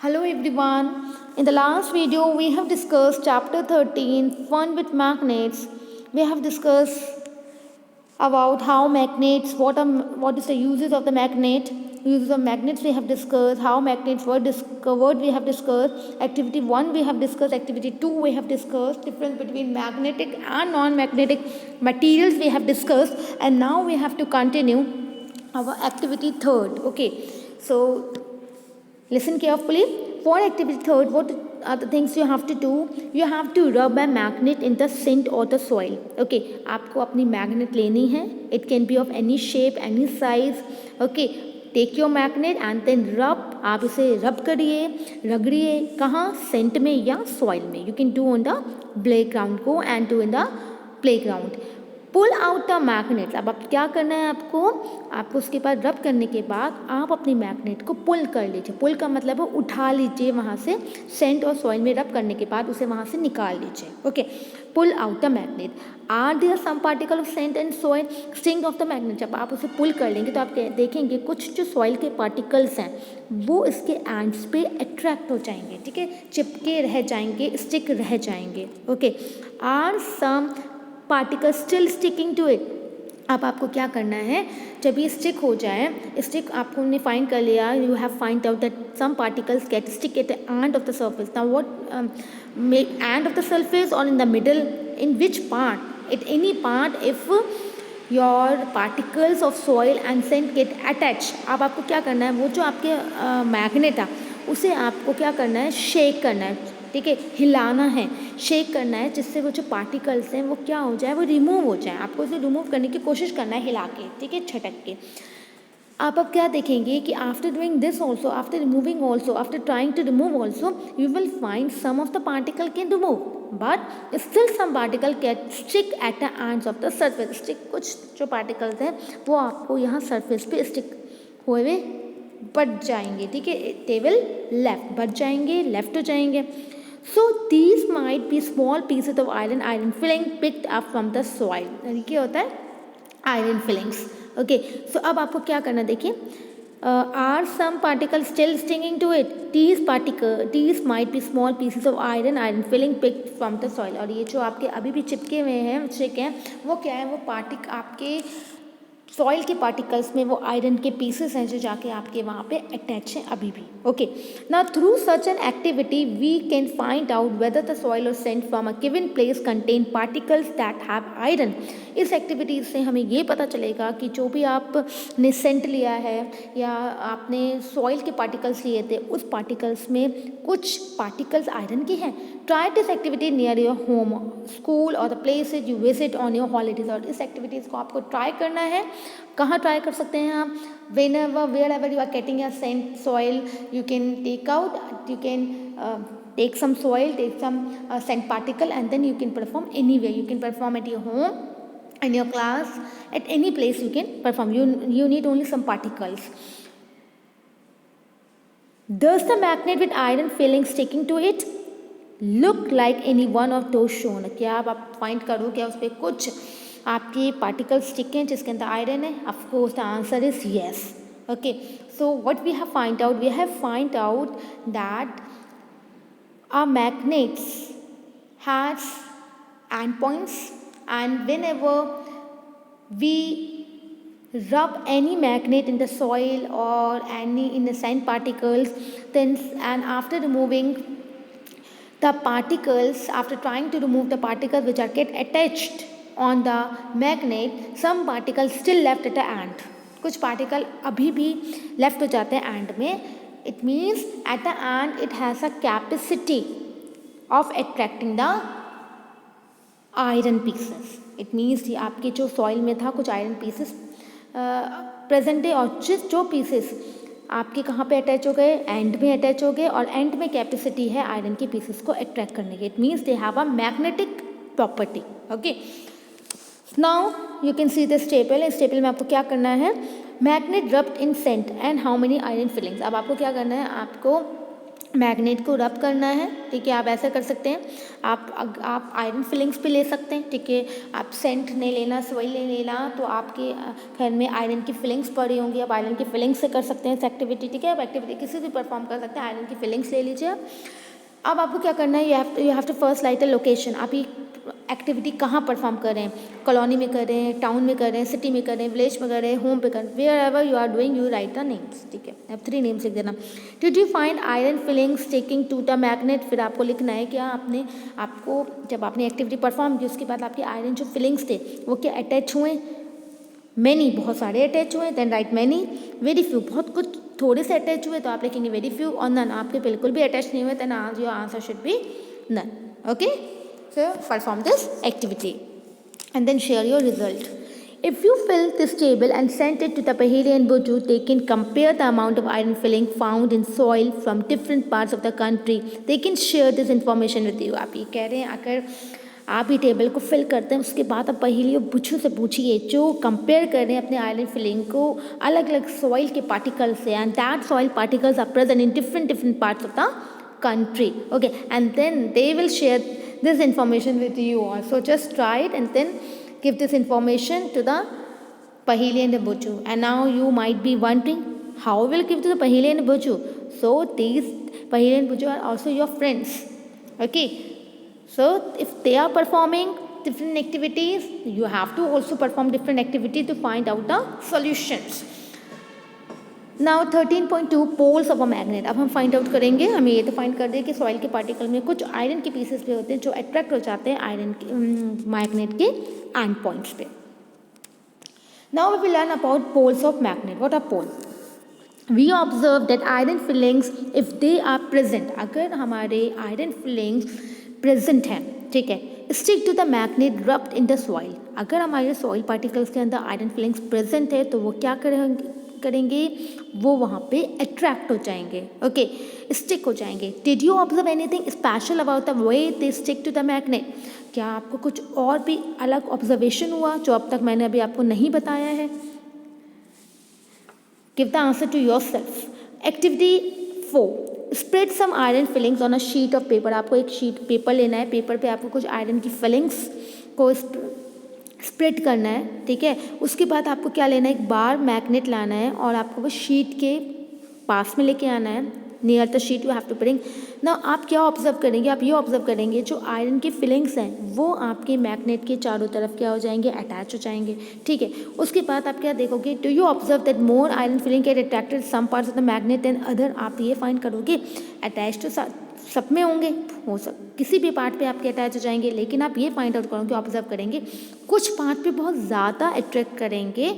Hello everyone. In the last video we have discussed chapter 13 fun with magnets. We have discussed about how magnets what is the uses of the magnet, uses of magnets we have discussed, how magnets were discovered we have discussed, activity 1 we have discussed, activity 2 we have discussed, difference between magnetic and non-magnetic materials we have discussed, and now we have to continue our activity 3rd. Okay, so listen carefully. For activity 3rd, what are the things you have to do? You have to rub a magnet in the sand or the soil. Okay, आपको अपनी magnet लेनी है. It can be of any shape, any size. Okay, take your magnet and then rub. आप इसे rub करिए, रगड़िए. कहाँ? Sand में या soil में. You can do on the playground. Go and do in the playground. Pull out the magnet. अब आप क्या करना है आपको उसके बाद रब करने के बाद आप अपनी मैग्नेट को पुल कर लीजिए. पुल का मतलब है उठा लीजिए वहाँ से. सेंट और सॉइल में रब करने के बाद उसे वहाँ से निकाल लीजिए. Okay, pull out the magnet. Are there some particle of sand and soil sting of the magnet. जब आप उसे पुल कर लेंगे तो आप देखेंगे कुछ जो सॉइल के पार्टिकल्स हैं वो इसके एंड्स पे अट्रैक्ट हो जाएंगे. ठीक है, चिपके रह जाएंगे, स्टिक रह जाएंगे. Okay, are some particle still sticking to it. अब आपको क्या करना है, जब ये स्टिक हो जाए, स्टिक आपको ने फाइंड कर लिया, you have find out that some particles get stick at the end of the surface. Now what end of the surface or in the middle, in which part? At any part if your particles of soil and sand get attach. अब आपको क्या करना है, वो जो आपके magnet है उसे आपको क्या करना है, शेक करना है. ठीक है, हिलाना है, शेक करना है, जिससे वो जो पार्टिकल्स हैं वो क्या हो जाए, वो रिमूव हो जाए. आपको इसे रिमूव करने की कोशिश करना है हिला के. ठीक है, छटक के. आप अब क्या देखेंगे कि after doing this also, after removing also, after trying to remove also, you will find some of the particle can remove, but still some particle can stick at the ends of the surface. Stick, कुछ जो particles हैं वो आपको यहाँ surface पे stick हुए बच जाएंगे. ठीक है, दे विल लेफ्ट, बच जाएंगे, लेफ्ट हो जाएंगे. So these might be small pieces of iron filling picked up from the soil. क्या होता है? Iron fillings. Okay. So अब आपको क्या करना, देखिए, are some particles still sticking to it? These might be small pieces of iron filling picked from the soil. और ये जो आपके अभी भी चिपके हुए हैं, स्टिक हैं, वो क्या है, वो आपके सॉइल के पार्टिकल्स में वो आयरन के पीसेस हैं जो जाके आपके वहाँ पे अटैच हैं अभी भी. Okay, now through such an activity we can find out whether the soil or sand from a given place contain particles that have iron. इस एक्टिविटी से हमें ये पता चलेगा कि जो भी आपने सेंट लिया है या आपने सॉइल के पार्टिकल्स लिए थे, उस पार्टिकल्स में कुछ पार्टिकल्स आयरन के हैं. Try this activity near your home, school or the places you visit on your holidays. और इस एक्टिविटीज़ को आपको ट्राई करना है. कहाँ ट्राई कर सकते हैं आप? wherever you are getting a sand soil, you can take out, you can take some soil, take some sand particle, and then you can perform anywhere. You can perform at your home, in your class, at any place you can perform. You need only some particles. Does the magnet with iron filling sticking to it look like any one of those shown? क्या आप find करो क्या उस पर कुछ आपके particle stick हैं जिसके अंदर आयरन है? Of course the answer is yes. Okay, so what we have find out, we have find out that our magnets has end points, and whenever we rub any magnet in the soil or any in the sand particles, then and after removing the particles, after trying to remove the particles which are get attached on the magnet, some particles still left at the end. कुछ particle अभी भी left हो जाते हैं and में. It means eight the and it has a capacity of attracting the iron pieces. It means आपके जो soil में था कुछ आयरन पीसेस प्रेजेंट है, और जो पीसेस आपके कहाँ पे अटैच हो गए, एंड में अटैच हो गए, और एंड में कैपेसिटी है आयरन के पीसेस को अट्रैक्ट करने की. It means they have a magnetic property. Okay, now you can see this table. इस टेबल में आपको क्या करना है, magnet rubbed in sand and how many iron filings. अब आपको क्या करना है, आपको मैग्नेट को रब करना है, ठीक है। आप ऐसा कर सकते हैं, आप आयरन फिलिंग्स पे ले सकते हैं, ठीक है। आप सेंट नहीं लेना, सॉइल नहीं लेना, तो आपके घर में आयरन की फिलिंग्स पड़ी होंगी, आप आयरन की फिलिंग्स से कर सकते हैं इस एक्टिविटी, ठीक है। आप एक्टिविटी किसी भी परफॉर्म कर सकते हैं, आयरन की फिलिंग्स ले लीजिए। अब आपको क्या करना है, you have to first write a location. आप ये एक्टिविटी कहाँ परफॉर्म कर रहे हैं, कॉलोनी में कर रहे हैं, टाउन में कर रहे हैं, सिटी में कर रहे हैं, विलेज में कर रहे हैं, होम पे कर रहे हैं, wherever you are doing you write the names, ठीक है। अब 3 नेम्स लिख देना। Did you find iron filings sticking to the magnet, फिर आपको लिखना है क्या आपको जब आपने एक्टिविटी परफॉर्म की उसके बाद आपके आयरन जो फिलिंग्स थे वो क्या अटैच हुए, मैनी बहुत सारे अटैच हुए, then write many, very few बहुत कुछ थोड़े से अटैच हुए तो आप लिखेंगे वेरी फ्यू, और नन आपके बिल्कुल भी अटैच नहीं हुए, then your answer should be none, okay. So perform this activity and then share your result. If you fill this table and send it to the Paheli and Buju, they can compare the amount of iron filling found in soil from different parts of the country. They can share this information with you. आप ये कह रहे हैं अगर आप ये table को fill करते हैं उसके बाद आप पहेली और बुझू से पूछिए जो कंपेयर कर रहे हैं अपने आयरन फिलिंग को अलग अलग सॉइल के पार्टिकल्स से, and that soil particles are present in different parts of the country, okay, and then they will share this information with you also. Just try it and then give this information to the Paheli and the Buju. And now you might be wondering how will give to the Paheli and the Buju. So these Paheli and Buju are also your friends, okay. So if they are performing different activities, you have to also perform different activities to find out the solutions. Now 13.2 poles of a magnet. अब हम find out करेंगे, हमें ये तो find कर दिया कि soil के पार्टिकल में कुछ आयरन के पीसेस पे होते हैं जो अट्रैक्ट हो जाते हैं आयरन के मैग्नेट के एंड पॉइंट्स पे। Now we will learn about poles of magnet. What are pole? We observe that iron filings if they are present, अगर हमारे आयरन फिलिंग्स प्रेजेंट हैं, ठीक है, stick to the magnet rubbed in the soil. अगर हमारे soil particles के अंदर iron filings present है तो वो क्या करेंगे, वो वहाँ पे अट्रैक्ट हो जाएंगे, ओके, स्टिक हो जाएंगे। Did you observe anything special about the way they stick to the magnet? क्या आपको कुछ और भी अलग ऑब्जर्वेशन हुआ जो अब तक मैंने अभी आपको नहीं बताया है? Give the answer to yourself. Activity 4, spread some iron filings on a sheet of paper. आपको एक शीट पेपर लेना है, पेपर पे आपको कुछ आयरन की फिलिंग्स को स्प्रेड करना है, ठीक है। उसके बाद आपको क्या लेना है, एक बार मैग्नेट लाना है और आपको वो शीट के पास में लेके आना है, near the sheet you have to bring. ना आप क्या ऑब्जर्व करेंगे, आप ये ऑब्जर्व करेंगे जो आयरन की फिलिंग्स हैं वो आपके मैग्नेट के चारों तरफ क्या हो जाएंगे, अटैच हो जाएंगे, ठीक है। उसके बाद आप क्या देखोगे, do you observe that more iron filing get attracted some parts of the magnet than other. आप ये फाइंड करोगे अटैच तो सब में होंगे, हो किसी भी पार्ट पे आपके अटैच हो जाएंगे, लेकिन आप ये फाइंड आउट करोगे, ऑब्जर्व करेंगे कुछ पार्ट पे बहुत ज़्यादा अट्रैक्ट करेंगे,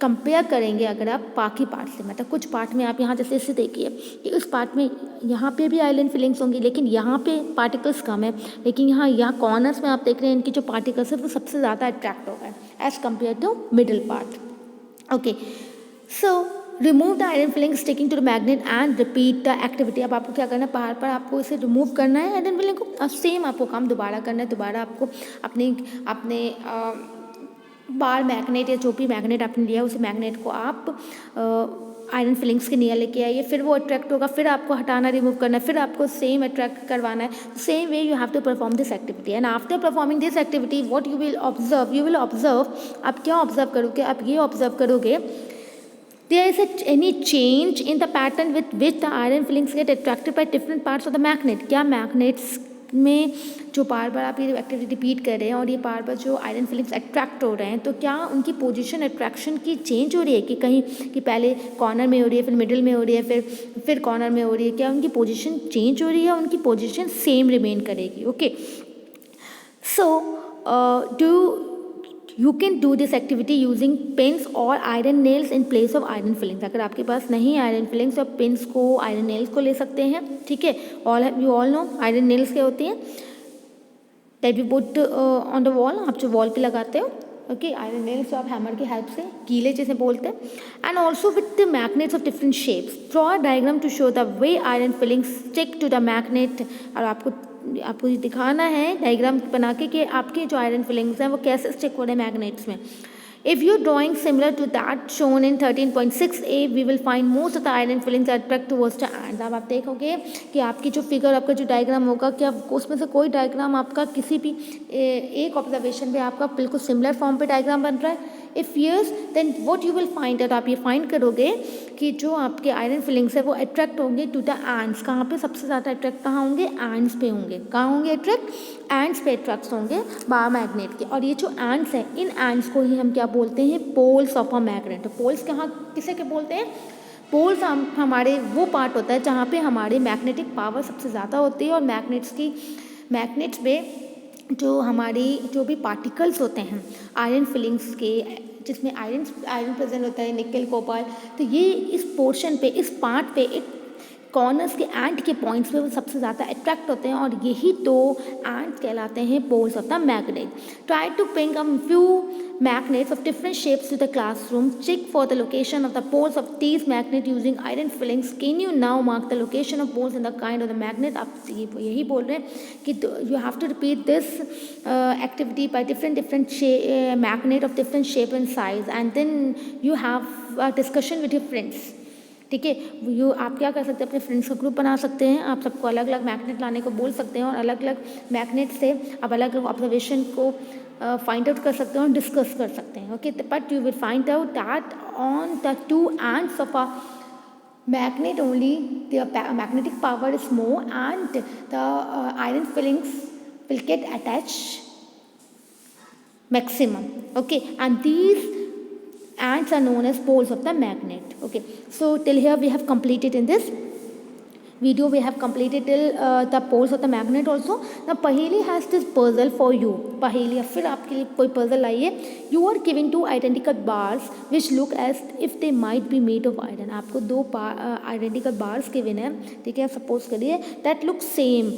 कंपेयर करेंगे अगर आप बाकी पार्ट से। मतलब कुछ पार्ट में आप यहाँ जैसे इसे देखिए कि उस पार्ट में यहाँ पे भी आयरन फिलिंग्स होंगी लेकिन यहाँ पे पार्टिकल्स कम है, लेकिन यहाँ कॉर्नर्स में आप देख रहे हैं इनकी जो पार्टिकल्स है वो सबसे ज़्यादा अट्रैक्ट हो गए as compare to middle part, okay. So remove the iron filing sticking to the magnet and repeat the activity. अब आपको क्या करना है, पहाड़ पर आपको इसे रिमूव करना है, आयरन फिलिंग को सेम आपको काम दोबारा करना है। दोबारा आपको अपने बार मैग्नेट या जो भी मैग्नेट आपने लिया उस मैग्नेट को आप आयरन फिलिंग्स के नियर लेके आइए, फिर वो अट्रैक्ट होगा, फिर आपको हटाना, रिमूव करना है, फिर आपको सेम अट्रैक्ट करवाना है। Same way you have to perform this activity and after performing this activity what you will observe, आप क्या ऑब्जर्व करोगे, आप ये ऑब्जर्व करोगे there is any change in the pattern with which the iron fillings get attracted by different parts of the magnet। क्या magnets में जो बार बार आप ये एक्टिविटी रिपीट कर रहे हैं और ये बार बार जो आयरन फिलिंग्स अट्रैक्ट हो रहे हैं तो क्या उनकी पोजीशन अट्रैक्शन की चेंज हो रही है कि कहीं कि पहले कॉर्नर में हो रही है, फिर मिडिल में हो रही है, फिर कॉर्नर में हो रही है, क्या उनकी पोजीशन चेंज हो रही है, उनकी पोजीशन सेम रिमेन करेगी, okay. So You can do this activity using pins or iron nails in place of iron fillings। अगर आपके पास नहीं आयरन फिलिंग्स तो आप पिन्स को, आयरन नेल्स को ले सकते हैं, ठीक है। You all know iron nails क्या होती हैं, that you put on the wall, आप जो वॉल पे लगाते हो, ओके। आयरन नेल्स आप हैमर की हेल्प से, कीले जैसे बोलते हैं। And also with the magnets of different shapes. Draw a diagram to show the way iron filings stick to the magnet. और आपको दिखाना है डायग्राम बना के कि आपके जो आयरन फिलिंग्स हैं वो कैसे स्टिक हो रहे हैं मैग्नेट्स में। If you're drawing similar to that shown in 13.6a, we will find most of the iron fillings are attract towards the ants. अब आप देखोगे कि आपकी जो फिगर, आपका जो डायग्राम होगा, क्या उसमें से कोई डायग्राम आपका किसी भी एक ऑब्जर्वेशन पे आपका बिल्कुल सिमिलर फॉर्म पे डायग्राम बन रहा है? If yes, then what you will find out, आप ये फाइंड करोगे कि जो आपके आयरन फिलिंग्स है वो अट्रैक्ट होंगे टू द एंड्स। कहाँ पे सबसे ज़्यादा अट्रैक्ट कहाँ होंगे? एंड्स पे होंगे। कहाँ होंगे अट्रैक्ट? एंड्स पे अट्रैक्ट होंगे बायोमैग्नेट के। और ये जो एंड्स हैं, इन एंड्स को ही हम क्या बोलते हैं? Poles of a magnet. तो पोल्स कहाँ किसे के बोलते हैं? पोल्स हमारे वो पार्ट होता है जहाँ पे हमारे मैग्नेटिक पावर सबसे ज़्यादा होती है, और मैग्नेट्स पे जो हमारी जो भी पार्टिकल्स होते हैं आयरन फिलिंग्स के, जिसमें आयरन प्रेजेंट होता है, निकल कोबाल्ट, तो ये इस पोर्शन पे, इस पार्ट पे, एक कॉर्नर्स के एंड के पॉइंट्स पे वो सबसे ज़्यादा अट्रैक्ट होते हैं, और यही तो एंड्स कहलाते हैं poles of the magnet. Try to pick a few magnets of different shapes to the classroom. Check for the location of the poles of these magnets using iron fillings. Can you now mark the location of poles and the kind of the magnet? आप यही बोल रहे हैं कि you have to repeat this activity by different magnet of different shape and size, and then you have a discussion with your friends. ठीक है, आप क्या कर सकते हैं? अपने फ्रेंड्स का ग्रुप बना सकते हैं, आप सबको अलग अलग मैग्नेट लाने को बोल सकते हैं, और अलग अलग मैग्नेट से आप अलग अलग ऑब्जर्वेशन को फाइंड आउट कर सकते हैं और डिस्कस कर सकते हैं. Okay, but you will find out that on the two ends of a magnet only the magnetic power is more, and the iron fillings will get attached maximum. Okay, and these ants are known as poles of the magnet. Okay, so till here we have completed in this video, we have completed till the poles of the magnet also. Now Paheli has this puzzle for you. Paheli, फिर आपके लिए कोई puzzle आई है. You are given two identical bars which look as if they might be made of iron. आपको दो identical bars given है, ठीक है. सपोज करिए that looks same,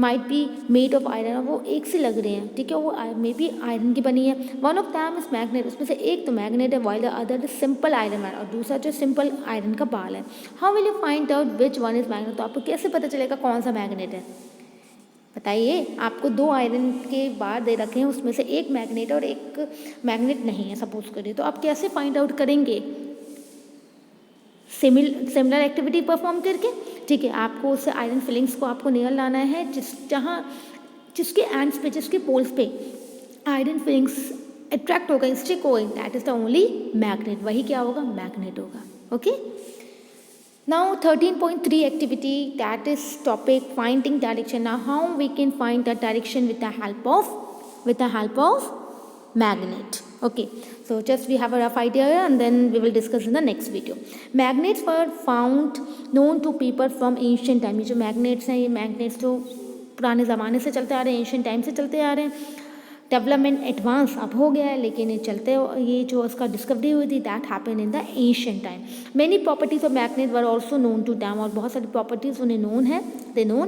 might be made of iron, वो एक से लग रहे हैं, ठीक है, वो मे बी आयरन की बनी है. One of them is magnet, उसमें से एक तो मैग्नेट है, while the other is simple iron, और दूसरा जो सिंपल आयरन का बाल है. How will you find out which one is magnet? तो आपको कैसे पता चलेगा कौन सा मैग्नेट है? बताइए. आपको दो आयरन के बार दे रखे हैं, उसमें से एक मैग्नेट और एक मैग्नेट नहीं है सपोज करिए, तो आप कैसे फाइंड आउट करेंगे? सिमिलर एक्टिविटी परफॉर्म करके, ठीक है. आपको उस आयरन फिलिंग्स को आपको निकल लाना है जिसके एंड्स पे, जिसके पोल्स पे आयरन फिलिंग्स अट्रैक्ट होगा, स्टिक होगा, that is the only magnet. वही क्या होगा? मैग्नेट होगा. Okay, now 13.3 activity, that is topic finding direction. Now how we can find the direction with the help of magnet. Okay, so just we have a rough idea here, and then we will discuss in the next video. Magnets were found known to people from ancient time. ये जो magnets हैं, ये magnets जो पुराने ज़माने से चलते आ रहे हैं, ancient time से चलते आ रहे हैं. डेवलपमेंट एडवांस अब हो गया है, लेकिन ये जो उसका डिस्कवरी हुई थी, that happen in the ancient time. Many properties of magnet were also known to them, और बहुत सारी प्रॉपर्टीज उन्हें नोन है. They known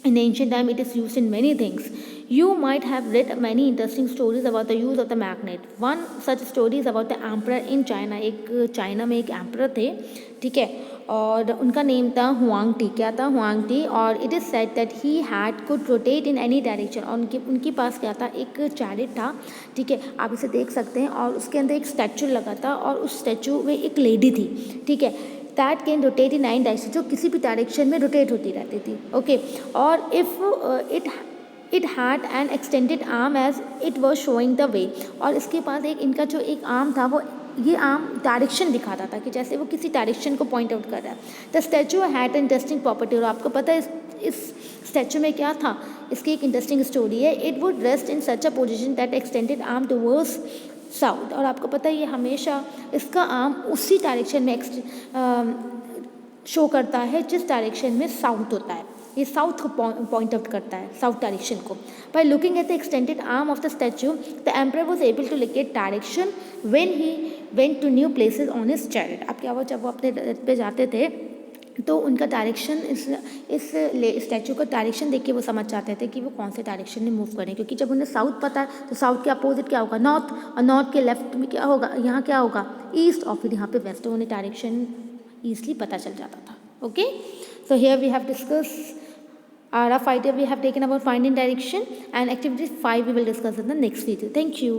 in ancient time it is used in many things. You might have read many interesting stories about the use of the magnet. One such story is about the emperor in China. एक China में एक emperor थे, ठीक है, और उनका name था Huang-T. क्या था? हुआंग-टी. और it is said that he had could rotate in any direction. और उनके पास क्या था? एक चैरिट था, ठीक है, आप इसे देख सकते हैं, और उसके अंदर एक स्टैचू लगा था, और उस स्टैचू में एक लेडी थी, ठीक है, that can rotate in 9 direction, जो किसी भी डायरेक्शन में रोटेट होती रहती थी. ओके, और if it had an extended arm as it was showing the way. और इसके पास इनका जो एक आर्म था, वो ये आर्म डायरेक्शन दिखाता था, कि जैसे वो किसी डायरेक्शन को पॉइंट आउट कर रहा है. The statue had an interesting property. और आपको पता है इस स्टैचू में क्या था? इसकी एक इंटरेस्टिंग स्टोरी है. It would rest in such a position that extended arm towards south. और आपको पता है ये हमेशा इसका आर्म उसी डायरेक्शन में शो करता है जिस डायरेक्शन में साउथ होता है. ये साउथ को पॉइंट आउट करता है, साउथ डायरेक्शन को. By looking at the extended arm of the statue, the emperor was able to locate direction when he went to new places on his chariot. अब क्या हुआ? जब वो अपने रथ पे जाते थे, तो उनका डायरेक्शन इस स्टैचू का डायरेक्शन देख के वो समझ जाते थे कि वो कौन से डायरेक्शन में मूव करें, क्योंकि जब उन्हें साउथ पता है तो साउथ के अपोजिट क्या होगा? नॉर्थ. और नॉर्थ के लेफ्ट में क्या होगा? यहाँ क्या होगा? ईस्ट. और फिर यहाँ पे वेस्ट. तो उन्हें डायरेक्शन ईजिली पता चल जाता था. Okay, so here we have discuss a rough idea we have taken about finding direction, and activity 5 we will discuss in the next video. Thank you.